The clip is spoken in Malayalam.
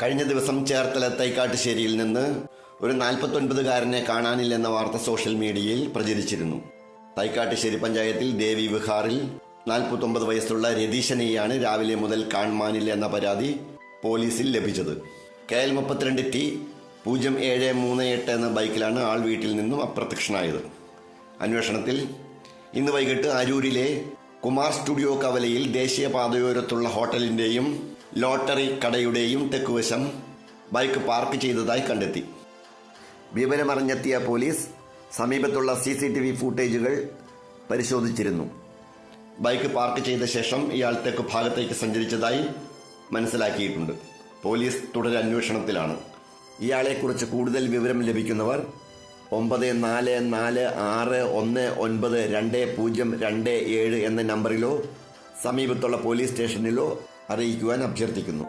കഴിഞ്ഞ ദിവസം ചേർത്തല തൈക്കാട്ടുശ്ശേരിയിൽ നിന്ന് ഒരു 49-കാരനെ കാണാനില്ലെന്ന വാർത്ത സോഷ്യൽ മീഡിയയിൽ പ്രചരിച്ചിരുന്നു. തൈക്കാട്ടുശ്ശേരി പഞ്ചായത്തിൽ ദേവി വിഹാറിൽ 49 വയസ്സുള്ള രതീശനെയാണ് രാവിലെ മുതൽ കാണാനില്ല എന്ന പരാതി പോലീസിൽ ലഭിച്ചത്. KL 32T 0738 എന്ന ബൈക്കിലാണ് ആൾ വീട്ടിൽ നിന്നും അപ്രത്യക്ഷനായത്. അന്വേഷണത്തിൽ ഇന്ന് വൈകിട്ട് അരൂരിലെ കുമാർ സ്റ്റുഡിയോ കവലയിൽ ദേശീയപാതയോരത്തുള്ള ഹോട്ടലിന്റെയും ലോട്ടറി കടയുടെയും തെക്കുവശം ബൈക്ക് പാർക്ക് ചെയ്തതായി കണ്ടെത്തി. വിവരമറിഞ്ഞെത്തിയ പോലീസ് സമീപത്തുള്ള CCTV ഫൂട്ടേജുകൾ പരിശോധിച്ചിരുന്നു. ബൈക്ക് പാർക്ക് ചെയ്ത ശേഷം ഇയാൾ തെക്ക് ഭാഗത്തേക്ക് സഞ്ചരിച്ചതായി മനസ്സിലാക്കിയിട്ടുണ്ട്. പോലീസ് തുടരന്വേഷണത്തിലാണ്. ഇയാളെക്കുറിച്ച് കൂടുതൽ വിവരം ലഭിക്കുന്നവർ 9446192027 എന്ന നമ്പറിലോ സമീപത്തുള്ള പോലീസ് സ്റ്റേഷനിലോ അറിയിക്കുവാൻ അഭ്യർത്ഥിക്കുന്നു.